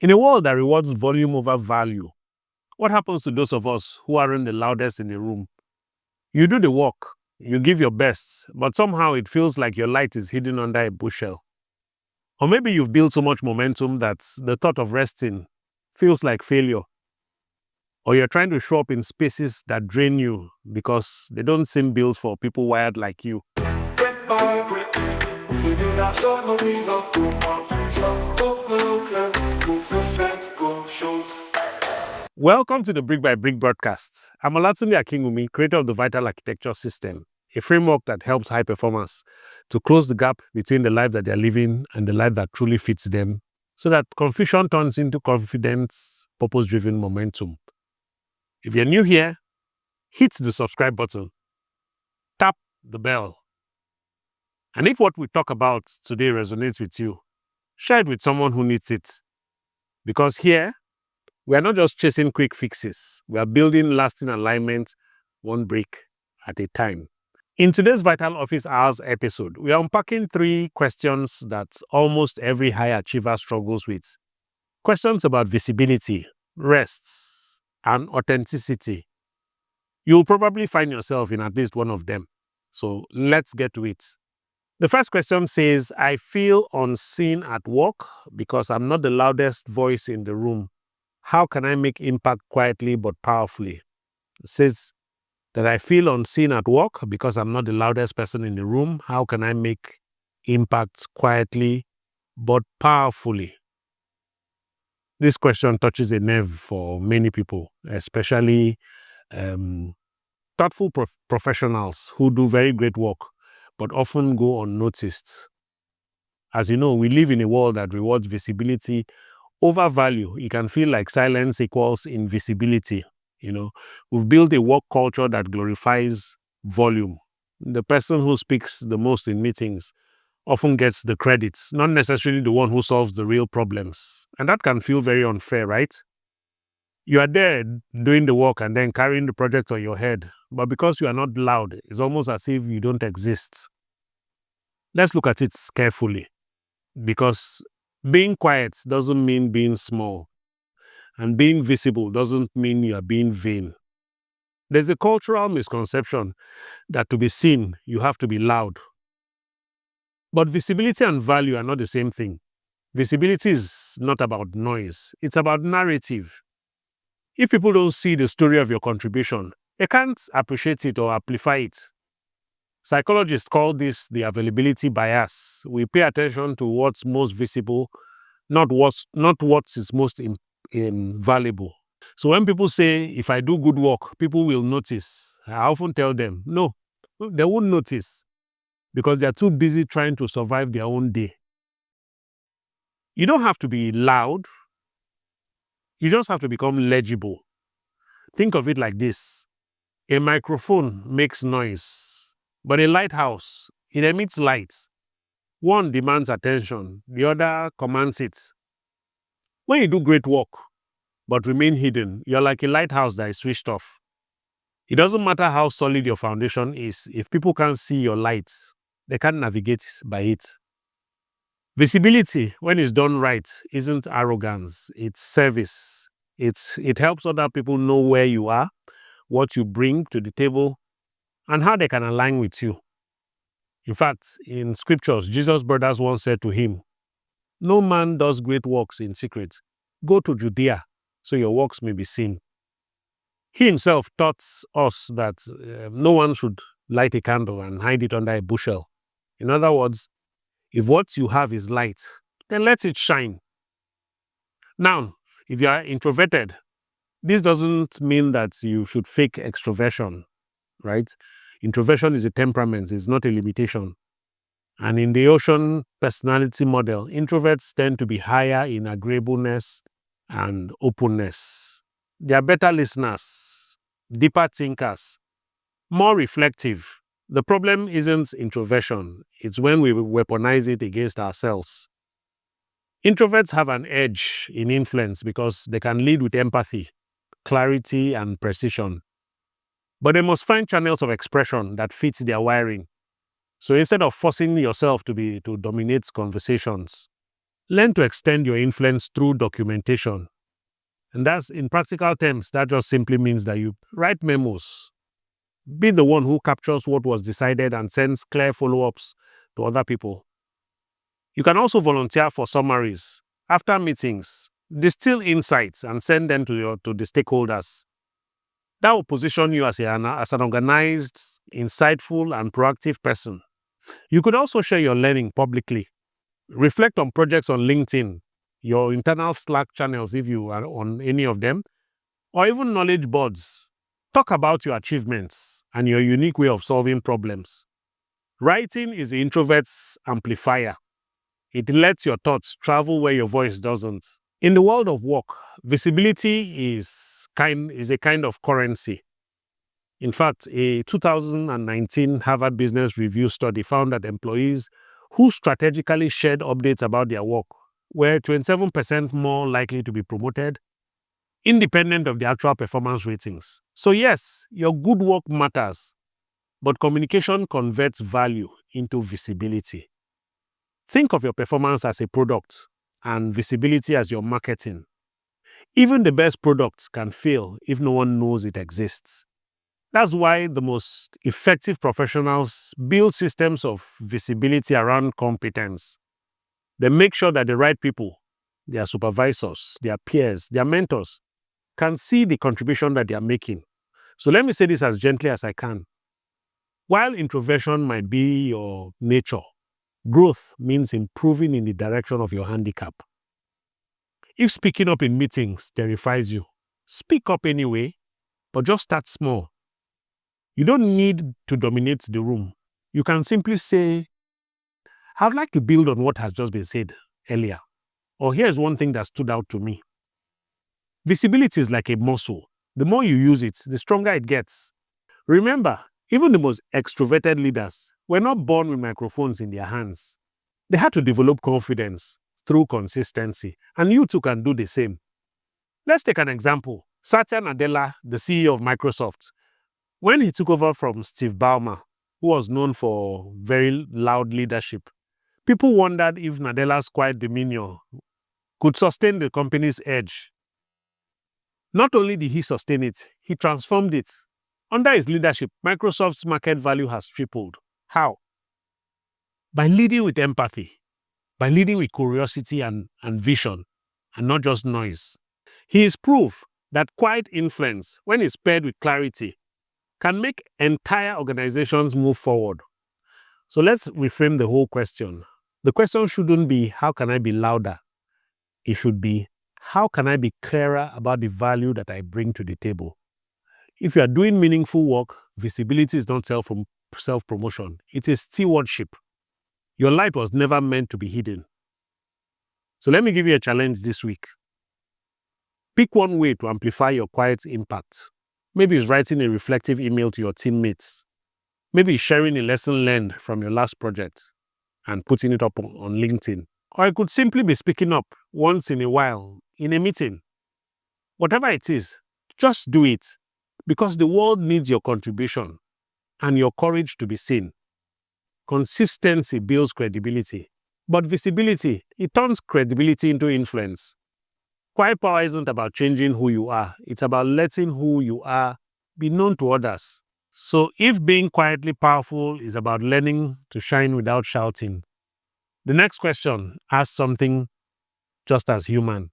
In a world that rewards volume over value, what happens to those of us who aren't the loudest in the room? You do the work, you give your best, but somehow it feels like your light is hidden under a bushel. Or maybe you've built so much momentum that the thought of resting feels like failure. Or you're trying to show up in spaces that drain you because they don't seem built for people wired like you. Welcome to the Brick by Brick broadcast. I'm Olatunde Akinwunmi, creator of the V.I.T.A.L architecture system, a framework that helps high performers to close the gap between the life that they're living and the life that truly fits them, so that confusion turns into confidence, purpose-driven momentum. If you're new here, hit the subscribe button, tap the bell. And if what we talk about today resonates with you, share it with someone who needs it. Because here, we are not just chasing quick fixes. We are building lasting alignment, one brick at a time. In today's V.I.T.A.L Office Hours episode, we are unpacking 3 questions that almost every high achiever struggles with. Questions about visibility, rest, and authenticity. You'll probably find yourself in at least one of them. So let's get to it. The first question says, I feel unseen at work because I'm not the loudest voice in the room. How can I make impact quietly but powerfully? It says that I feel unseen at work because I'm not the loudest person in the room. How can I make impact quietly but powerfully? This question touches a nerve for many people, especially thoughtful professionals who do very great work but often go unnoticed. As you know, we live in a world that rewards visibility over value. It can feel like silence equals invisibility. We've built a work culture that glorifies volume. The person who speaks the most in meetings often gets the credits, not necessarily the one who solves the real problems. And that can feel very unfair, right? You are there doing the work and then carrying the project on your head, but because you are not loud, it's almost as if you don't exist. Let's look at it carefully, because being quiet doesn't mean being small, and being visible doesn't mean you are being vain. There's a cultural misconception that to be seen, you have to be loud. But visibility and value are not the same thing. Visibility is not about noise, it's about narrative. If people don't see the story of your contribution, they can't appreciate it or amplify it. Psychologists call this the availability bias. We pay attention to what's most visible, not what is most valuable. So when people say, if I do good work, people will notice, I often tell them, no, they won't notice because they're too busy trying to survive their own day. You don't have to be loud. You just have to become legible. Think of it like this. A microphone makes noise, but a lighthouse, it emits light. One demands attention, the other commands it. When you do great work, but remain hidden, you're like a lighthouse that is switched off. It doesn't matter how solid your foundation is, if people can't see your light, they can't navigate by it. Visibility, when it's done right, isn't arrogance, it's service. It helps other people know where you are, what you bring to the table, and how they can align with you. In fact, in scriptures, Jesus' brothers once said to him, no man does great works in secret. Go to Judea, so your works may be seen. He himself taught us that no one should light a candle and hide it under a bushel. In other words, if what you have is light, then let it shine. Now, if you are introverted, this doesn't mean that you should fake extroversion, right? Introversion is a temperament, it's not a limitation. And in the Ocean personality model, introverts tend to be higher in agreeableness and openness. They are better listeners, deeper thinkers, more reflective. The problem isn't introversion, it's when we weaponize it against ourselves. Introverts have an edge in influence because they can lead with empathy, clarity, and precision. But they must find channels of expression that fit their wiring. So instead of forcing yourself to dominate conversations, Learn to extend your influence through documentation. And that's in practical terms, that just simply means that you write memos. Be the one who captures what was decided and sends clear follow ups to other people. You can also volunteer for summaries after meetings, distill insights and send them to the stakeholders. That will position you as an organized, insightful, and proactive person. You could also share your learning publicly. Reflect on projects on LinkedIn, your internal Slack channels if you are on any of them, or even knowledge boards. Talk about your achievements and your unique way of solving problems. Writing is the introvert's amplifier. It lets your thoughts travel where your voice doesn't. In the world of work, visibility is a kind of currency. In fact, a 2019 Harvard Business Review study found that employees who strategically shared updates about their work were 27% more likely to be promoted, independent of the actual performance ratings. So yes, your good work matters, but communication converts value into visibility. Think of your performance as a product and visibility as your marketing. Even the best products can fail if no one knows it exists. That's why the most effective professionals build systems of visibility around competence. They make sure that the right people, their supervisors, their peers, their mentors, can see the contribution that they are making. So let me say this as gently as I can. While introversion might be your nature, growth means improving in the direction of your handicap. If speaking up in meetings terrifies you, speak up anyway, but just start small. You don't need to dominate the room. You can simply say, I'd like to build on what has just been said earlier. Or here's one thing that stood out to me. Visibility is like a muscle. The more you use it, the stronger it gets. Remember, even the most extroverted leaders were not born with microphones in their hands. They had to develop confidence through consistency, and you too can do the same. Let's take an example. Satya Nadella, the CEO of Microsoft, when he took over from Steve Ballmer, who was known for very loud leadership, people wondered if Nadella's quiet demeanor could sustain the company's edge. Not only did he sustain it, he transformed it. Under his leadership, Microsoft's market value has tripled. How? By leading with empathy, by leading with curiosity and vision, and not just noise. He is proof that quiet influence, when it's paired with clarity, can make entire organizations move forward. So let's reframe the whole question. The question shouldn't be, how can I be louder? It should be, how can I be clearer about the value that I bring to the table? If you are doing meaningful work, visibility is not self-promotion. It is stewardship. Your light was never meant to be hidden. So let me give you a challenge this week. Pick one way to amplify your quiet impact. Maybe it's writing a reflective email to your teammates. Maybe it's sharing a lesson learned from your last project and putting it up on LinkedIn. Or it could simply be speaking up once in a while in a meeting. Whatever it is, just do it, because the world needs your contribution and your courage to be seen. Consistency builds credibility, but visibility, it turns credibility into influence. Quiet power isn't about changing who you are. It's about letting who you are be known to others. So if being quietly powerful is about learning to shine without shouting, the next question asks something just as human.